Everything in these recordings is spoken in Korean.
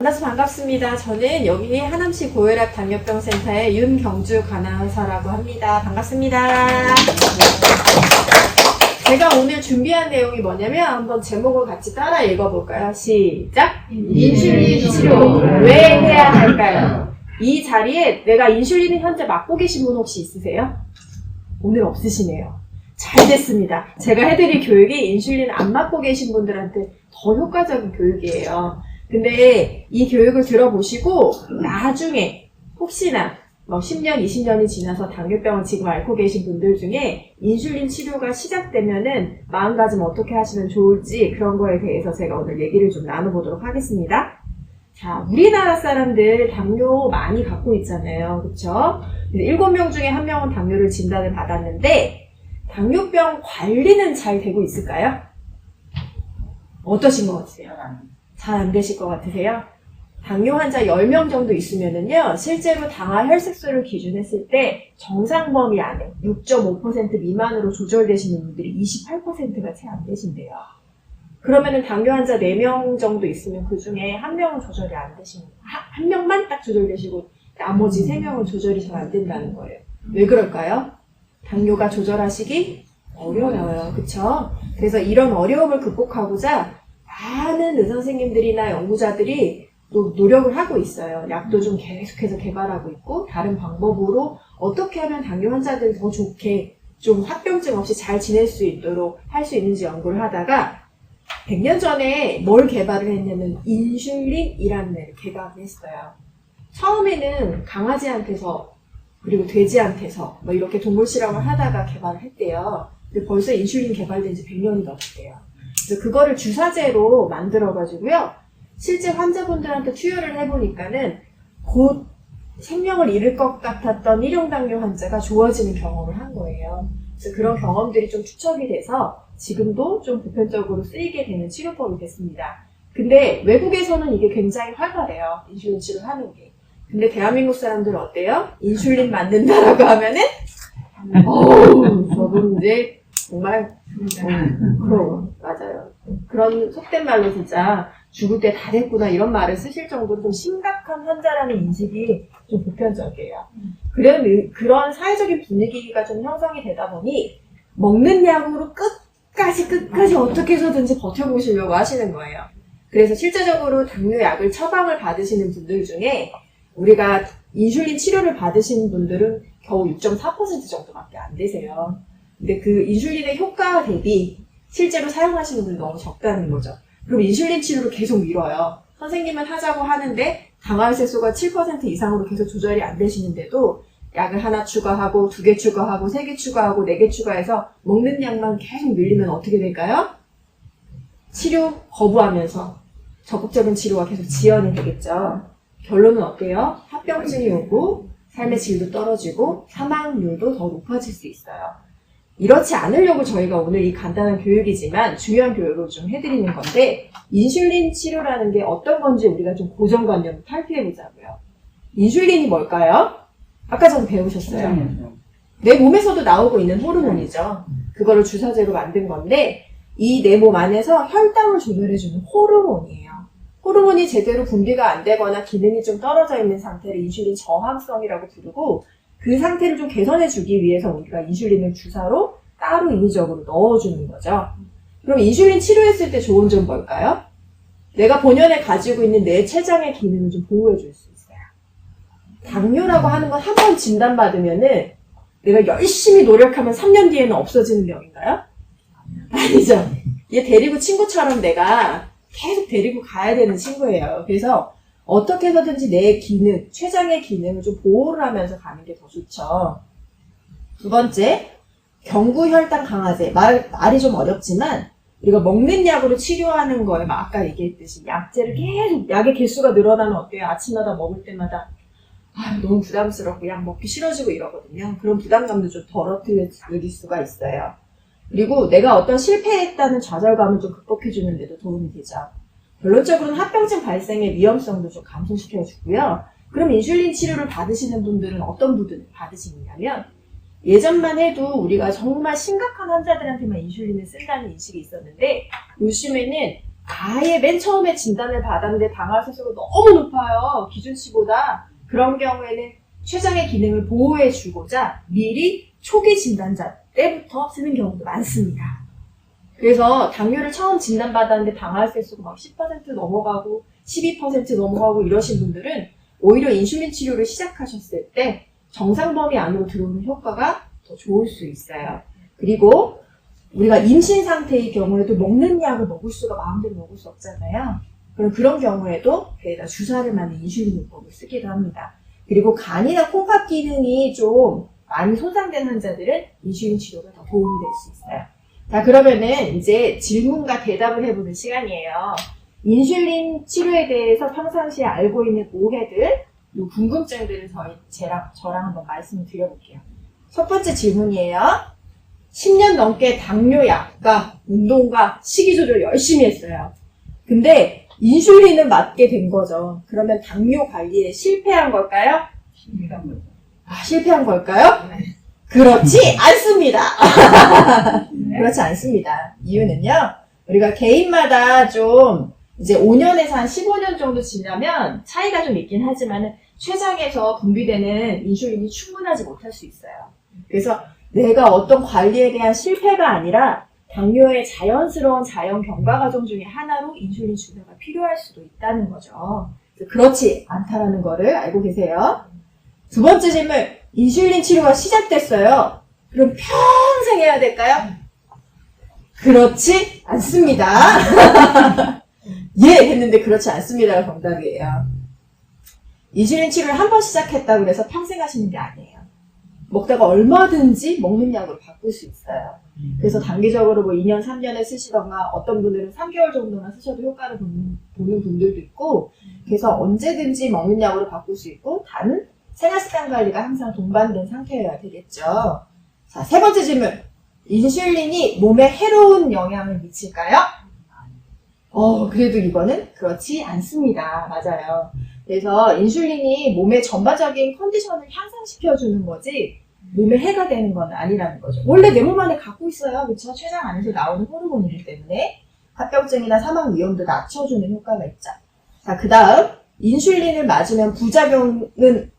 만나서 반갑습니다. 저는 여기 하남시 고혈압 당뇨병 센터의 윤경주 간호사라고 합니다. 반갑습니다. 제가 오늘 준비한 내용이 뭐냐면 한번 제목을 같이 따라 읽어볼까요? 시작! 인슐린 치료 왜 해야 할까요? 이 자리에 내가 인슐린을 현재 맞고 계신 분 혹시 있으세요? 오늘 없으시네요. 잘 됐습니다. 제가 해드릴 교육이 인슐린 안 맞고 계신 분들한테 더 효과적인 교육이에요. 근데 이 교육을 들어보시고 나중에 혹시나 10년, 20년이 지나서 당뇨병을 지금 앓고 계신 분들 중에 인슐린 치료가 시작되면은 마음가짐 어떻게 하시면 좋을지 그런 거에 대해서 제가 오늘 얘기를 좀 나눠보도록 하겠습니다. 자, 우리나라 사람들 당뇨 많이 갖고 있잖아요. 그쵸? 7명 중에 1명은 당뇨를 진단을 받았는데 당뇨병 관리는 잘 되고 있을까요? 어떠신 것 같으세요? 잘 안 되실 것 같으세요? 당뇨 환자 10명 정도 있으면은요, 실제로 당화 혈색소를 기준했을 때 정상 범위 안에 6.5% 미만으로 조절되시는 분들이 28%가 채 안 되신대요. 그러면은 당뇨 환자 4명 정도 있으면 그 중에 1명은 조절이 안 되시는, 한 명만 딱 조절되시고 나머지 3명은 조절이 잘 안 된다는 거예요. 왜 그럴까요? 당뇨가 조절하시기 어려워요. 그쵸? 그래서 이런 어려움을 극복하고자 많은 의사 선생님들이나 연구자들이 또 노력을 하고 있어요. 약도 좀 계속해서 개발하고 있고 다른 방법으로 어떻게 하면 당뇨 환자들이 더 좋게 좀 합병증 없이 잘 지낼 수 있도록 할 수 있는지 연구를 하다가 100년 전에 뭘 개발을 했냐면 인슐린이라는 애를 개발을 했어요. 처음에는 강아지한테서 그리고 돼지한테서 이렇게 동물 실험을 하다가 개발을 했대요. 근데 벌써 인슐린 개발된 지 100년이 넘었대요. 그래서 그거를 주사제로 만들어가지고요. 실제 환자분들한테 투여를 해보니까는 곧 생명을 잃을 것 같았던 일용당뇨 환자가 좋아지는 경험을 한 거예요. 그래서 그런 경험들이 좀 축적이 돼서 지금도 좀 보편적으로 쓰이게 되는 치료법이 됐습니다. 근데 외국에서는 이게 굉장히 활발해요. 인슐린 치료하는 게. 근데 대한민국 사람들은 어때요? 인슐린 맞는다라고 하면은 어우, 저분 이제 정말 그럼 맞아요. 그런 속된 말로 진짜 죽을 때 다 됐구나 이런 말을 쓰실 정도로 좀 심각한 환자라는 인식이 좀 보편적이에요. 그런 사회적인 분위기가 좀 형성이 되다 보니 먹는 약으로 끝까지 어떻게 해서든지 버텨보시려고 하시는 거예요. 그래서 실제적으로 당뇨약을 처방을 받으시는 분들 중에 우리가 인슐린 치료를 받으시는 분들은 겨우 6.4% 정도밖에 안 되세요. 근데 그 인슐린의 효과 대비 실제로 사용하시는 분이 너무 적다는 거죠. 그럼 인슐린 치료를 계속 미뤄요. 선생님은 하자고 하는데 당화혈색소가 7% 이상으로 계속 조절이 안 되시는데도 약을 하나 추가하고 2개 추가하고 3개 추가하고 4개 추가해서 먹는 약만 계속 밀리면 어떻게 될까요? 치료 거부하면서 적극적인 치료가 계속 지연이 되겠죠. 결론은 어때요? 합병증이 오고 삶의 질도 떨어지고 사망률도 더 높아질 수 있어요. 이렇지 않으려고 저희가 오늘 이 간단한 교육이지만 중요한 교육을 좀 해드리는 건데 인슐린 치료라는 게 어떤 건지 우리가 좀 고정관념을 탈피해보자고요. 인슐린이 뭘까요? 아까 전 배우셨어요. 내 몸에서도 나오고 있는 호르몬이죠. 그거를 주사제로 만든 건데 이 내 몸 안에서 혈당을 조절해주는 호르몬이에요. 호르몬이 제대로 분비가 안 되거나 기능이 좀 떨어져 있는 상태를 인슐린 저항성이라고 부르고 그 상태를 좀 개선해주기 위해서 우리가 인슐린을 주사로 따로 인위적으로 넣어주는 거죠. 그럼 인슐린 치료했을 때 좋은 점 뭘까요? 내가 본연에 가지고 있는 내 췌장의 기능을 좀 보호해줄 수 있어요. 당뇨라고 하는 건 한 번 진단받으면은 내가 열심히 노력하면 3년 뒤에는 없어지는 병인가요? 아니죠. 얘 데리고 친구처럼 내가 계속 데리고 가야 되는 친구예요. 그래서 어떻게 해서든지 내 기능, 췌장의 기능을 좀 보호를 하면서 가는 게 더 좋죠. 두 번째, 경구혈당 강화제. 말이 좀 어렵지만 우리가 먹는 약으로 치료하는 거에 아까 얘기했듯이 약제를 계속 약의 개수가 늘어나면 어때요? 아침마다 먹을 때마다 너무 부담스럽고 약 먹기 싫어지고 이러거든요. 그런 부담감도 좀 덜어뜨릴 수가 있어요. 그리고 내가 어떤 실패했다는 좌절감을 좀 극복해주는 데도 도움이 되죠. 결론적으로는 합병증 발생의 위험성도 좀 감소시켜주고요. 그럼 인슐린 치료를 받으시는 분들은 어떤 분들 받으시느냐면 예전만 해도 우리가 정말 심각한 환자들한테만 인슐린을 쓴다는 인식이 있었는데 요즘에는 아예 맨 처음에 진단을 받았는데 당화혈색소가 너무 높아요. 기준치보다. 그런 경우에는 췌장의 기능을 보호해주고자 미리 초기 진단자 때부터 쓰는 경우도 많습니다. 그래서 당뇨를 처음 진단받았는데 당화혈색소가 막 10% 넘어가고 12% 넘어가고 이러신 분들은 오히려 인슐린 치료를 시작하셨을 때 정상 범위 안으로 들어오는 효과가 더 좋을 수 있어요. 그리고 우리가 임신 상태의 경우에도 먹는 약을 먹을 수가 마음대로 먹을 수 없잖아요. 그런 경우에도 배에다 주사를 맞는 인슐린 요법을 쓰기도 합니다. 그리고 간이나 콩팥 기능이 좀 많이 손상된 환자들은 인슐린 치료가 더 도움이 될 수 있어요. 자, 그러면은 이제 질문과 대답을 해보는 시간이에요. 인슐린 치료에 대해서 평상시에 알고 있는 오해들, 이 궁금증들을 저랑 한번 말씀을 드려볼게요. 첫 번째 질문이에요. 10년 넘게 당뇨약과 운동과 식이조절 열심히 했어요. 근데 인슐린을 맞게 된 거죠. 그러면 당뇨 관리에 실패한 걸까요? 실패한 걸까요? 네. 그렇지 않습니다. 그렇지 않습니다. 이유는요, 우리가 개인마다 좀 이제 5년에서 한 15년 정도 지나면 차이가 좀 있긴 하지만 췌장에서 분비되는 인슐린이 충분하지 못할 수 있어요. 그래서 내가 어떤 관리에 대한 실패가 아니라 당뇨의 자연스러운 자연 경과 과정 중에 하나로 인슐린 주사가 필요할 수도 있다는 거죠. 그렇지 않다는 거를 알고 계세요. 두 번째 질문, 인슐린 치료가 시작됐어요. 그럼 평생 해야 될까요? 그렇지 않습니다. 예 했는데 그렇지 않습니다가 정답이에요. 인슐린 치료를 한 번 시작했다고 해서 평생 하시는 게 아니에요. 먹다가 얼마든지 먹는 약으로 바꿀 수 있어요. 그래서 단기적으로 뭐 2년, 3년을 쓰시던가 어떤 분들은 3개월 정도만 쓰셔도 효과를 보는 분들도 있고, 그래서 언제든지 먹는 약으로 바꿀 수 있고, 단 생활습관 관리가 항상 동반된 상태여야 되겠죠. 자, 세 번째 질문. 인슐린이 몸에 해로운 영향을 미칠까요? 그래도 이거는 그렇지 않습니다. 맞아요. 그래서 인슐린이 몸의 전반적인 컨디션을 향상시켜주는 거지 몸에 해가 되는 건 아니라는 거죠. 원래 내 몸 안에 갖고 있어요. 그렇죠? 췌장 안에서 나오는 호르몬이기 때문에 합병증이나 사망 위험도 낮춰주는 효과가 있죠. 자, 그 다음 인슐린을 맞으면 부작용은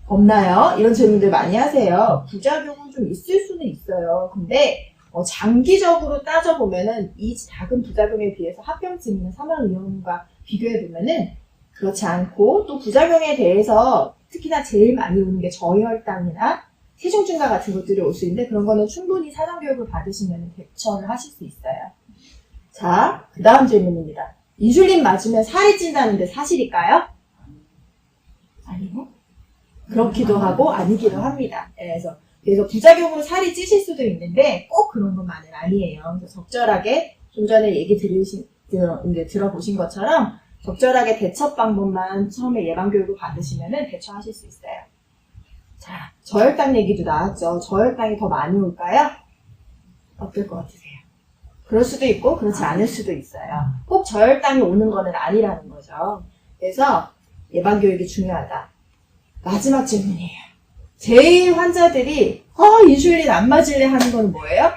없나요? 이런 질문들 많이 하세요. 부작용은 좀 있을 수는 있어요. 근데 장기적으로 따져보면은 이 작은 부작용에 비해서 합병증이나 사망 위험과 비교해보면은 그렇지 않고, 또 부작용에 대해서 특히나 제일 많이 오는 게 저혈당이나 체중 증가 같은 것들이 올 수 있는데, 그런 거는 충분히 사전교육을 받으시면 대처를 하실 수 있어요. 자, 그 다음 질문입니다. 인슐린 맞으면 살이 찐다는데 사실일까요? 아니요. 그렇기도 하고 아니기도 합니다. 그래서 부작용으로 살이 찌실 수도 있는데 꼭 그런 것만은 아니에요. 그래서 적절하게 좀 전에 얘기 들어보신 것처럼 적절하게 대처 방법만 처음에 예방교육을 받으시면 대처하실 수 있어요. 자, 저혈당 얘기도 나왔죠. 저혈당이 더 많이 올까요? 어떨 것 같으세요? 그럴 수도 있고 그렇지 않을 수도 있어요. 꼭 저혈당이 오는 거는 아니라는 거죠. 그래서 예방교육이 중요하다. 마지막 질문이에요. 제일 환자들이 인슐린 안 맞을래 하는 건 뭐예요?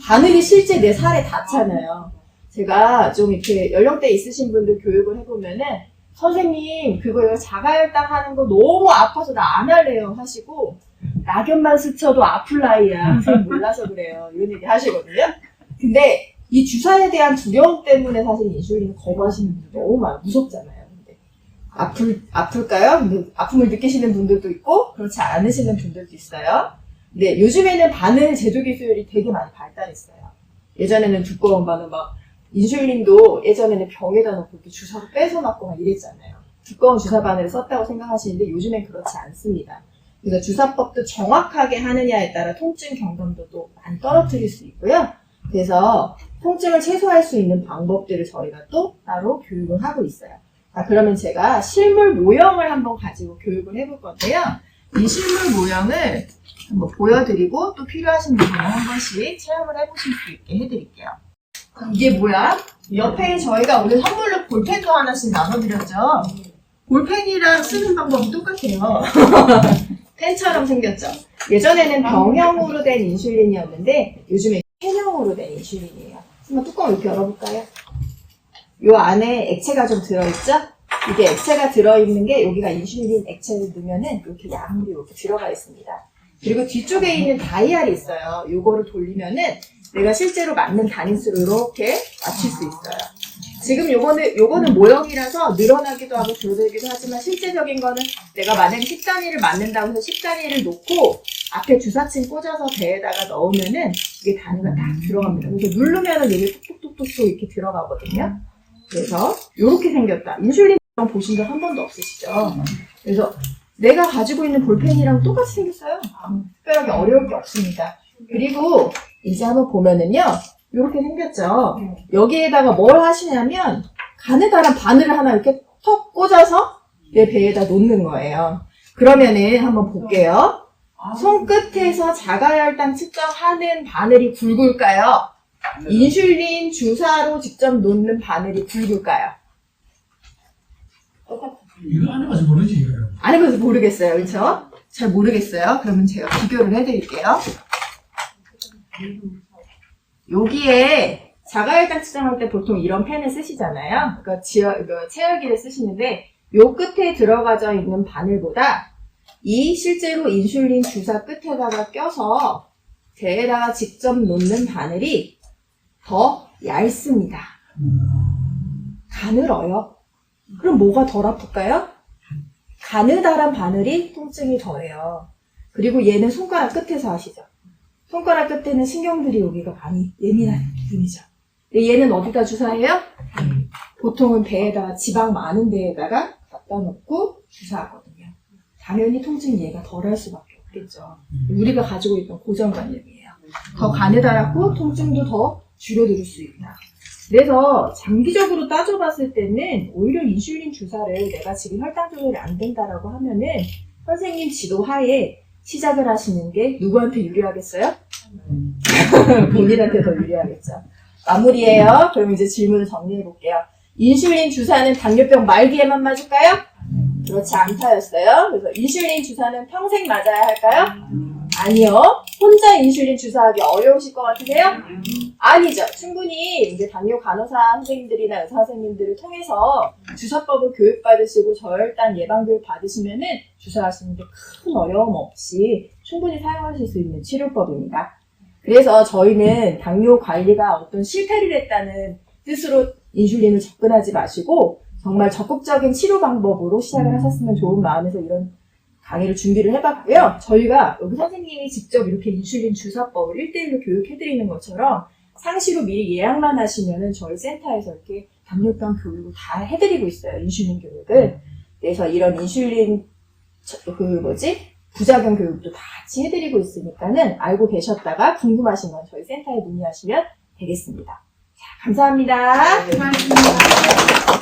바늘이 실제 내 살에 닿잖아요. 제가 좀 이렇게 연령대 있으신 분들 교육을 해보면은 선생님 그거 자가혈당 하는 거 너무 아파서 나 안 할래요 하시고, 낙엽만 스쳐도 아플 나이야 선생님 몰라서 그래요 이런 얘기 하시거든요. 근데 이 주사에 대한 두려움 때문에 사실 인슐린 거부하시는 분들 너무 많아요. 무섭잖아요. 근데 아플까요? 근데 아픔을 느끼시는 분들도 있고 그렇지 않으시는 분들도 있어요. 근데 요즘에는 바늘 제조 기술이 되게 많이 발달했어요. 예전에는 두꺼운 바늘 막 인슐린도 예전에는 병에다 넣고 이렇게 주사로 빼서 맞고 막 이랬잖아요. 두꺼운 주사 바늘을 썼다고 생각하시는데 요즘엔 그렇지 않습니다. 그래서 주사법도 정확하게 하느냐에 따라 통증 경감도도 많이 떨어뜨릴 수 있고요. 그래서 통증을 최소화할 수 있는 방법들을 저희가 또 따로 교육을 하고 있어요. 자, 그러면 제가 실물 모형을 한번 가지고 교육을 해볼 건데요. 이 실물 모형을 한번 보여드리고 또 필요하신 부분을 한 번씩 체험을 해보실 수 있게 해드릴게요. 이게 뭐야? 옆에 저희가 오늘 선물로 볼펜도 하나씩 나눠드렸죠? 볼펜이랑 쓰는 방법이 똑같아요. 펜처럼 생겼죠? 예전에는 병형으로 된 인슐린이었는데 요즘에 펜형으로 된 인슐린이에요. 한번 뚜껑 이렇게 열어볼까요? 요 안에 액체가 좀 들어있죠? 이게 액체가 들어있는 게 여기가 인슐린 액체를 넣으면은 이렇게 약물이 이렇게 들어가 있습니다. 그리고 뒤쪽에 있는 다이알이 있어요. 요거를 돌리면은 내가 실제로 맞는 단위수로 이렇게 맞출 수 있어요. 지금 요거는 모형이라서 늘어나기도 하고 줄어들기도 하지만 실제적인 거는 내가 만약에 10단위를 맞는다고 해서 10단위를 놓고 앞에 주사침 꽂아서 배에다가 넣으면은 이게 단위가 딱 들어갑니다. 그래서 누르면은 여기 톡톡톡톡 이렇게 들어가거든요. 그래서 이렇게 생겼다. 인슐린 보신 적 한 번도 없으시죠? 그래서 내가 가지고 있는 볼펜이랑 똑같이 생겼어요. 특별하게 어려울 게 없습니다. 그리고 이제 한번 보면은요. 이렇게 생겼죠? 여기에다가 뭘 하시냐면 가느다란 바늘을 하나 이렇게 턱 꽂아서 내 배에다 놓는 거예요. 그러면은 한번 볼게요. 손끝에서 자가혈당 측정하는 바늘이 굵을까요? 인슐린 주사로 직접 놓는 바늘이 굵을까요? 이거 안 해봐서 모르지, 이거. 안 해봐서 모르겠어요. 그렇죠? 잘 모르겠어요. 그러면 제가 비교를 해드릴게요. 여기에 자가혈당 측정할 때 보통 이런 펜을 쓰시잖아요. 그러니까 체열기를 쓰시는데 요 끝에 들어가져 있는 바늘보다 이 실제로 인슐린 주사 끝에다가 껴서 배에다가 직접 놓는 바늘이 더 얇습니다. 가늘어요. 그럼 뭐가 덜 아플까요? 가느다란 바늘이 통증이 덜해요. 그리고 얘는 손가락 끝에서 하시죠. 손가락 끝에는 신경들이 여기가 많이 예민한 부분이죠. 근데 얘는 어디다 주사해요? 보통은 배에다가 지방 많은 데에다가 갖다 놓고 주사하거든요. 당연히 통증이 얘가 덜할 수밖에 없겠죠. 우리가 가지고 있던 고정관념이에요. 더 가느다랗고 통증도 더 줄어들 수 있다. 그래서 장기적으로 따져봤을 때는 오히려 인슐린 주사를 내가 지금 혈당 조절이 안 된다라고 하면은 선생님 지도 하에 시작을 하시는 게 누구한테 유리하겠어요? 본인한테 더 유리하겠죠. 마무리예요. 그럼 이제 질문을 정리해 볼게요. 인슐린 주사는 당뇨병 말기에만 맞을까요? 그렇지 않다였어요. 그래서 인슐린 주사는 평생 맞아야 할까요? 아니요. 혼자 인슐린 주사하기 어려우실 것 같으세요? 아니죠. 충분히 이제 당뇨 간호사 선생님들이나 의사 선생님들을 통해서 주사법을 교육받으시고 저혈당 예방 교육 받으시면은 주사하시는데 큰 어려움 없이 충분히 사용하실 수 있는 치료법입니다. 그래서 저희는 당뇨 관리가 어떤 실패를 했다는 뜻으로 인슐린을 접근하지 마시고 정말 적극적인 치료 방법으로 시작을 하셨으면 좋은 마음에서 이런 강의를 준비를 해봤고요. 저희가 여기 선생님이 직접 이렇게 인슐린 주사법을 1대1로 교육해드리는 것처럼 상시로 미리 예약만 하시면은 저희 센터에서 이렇게 당뇨병 교육을 다 해드리고 있어요. 인슐린 교육을. 그래서 이런 인슐린 부작용 교육도 다 같이 해드리고 있으니까는 알고 계셨다가 궁금하신 건 저희 센터에 문의하시면 되겠습니다. 자, 감사합니다. 고맙습니다.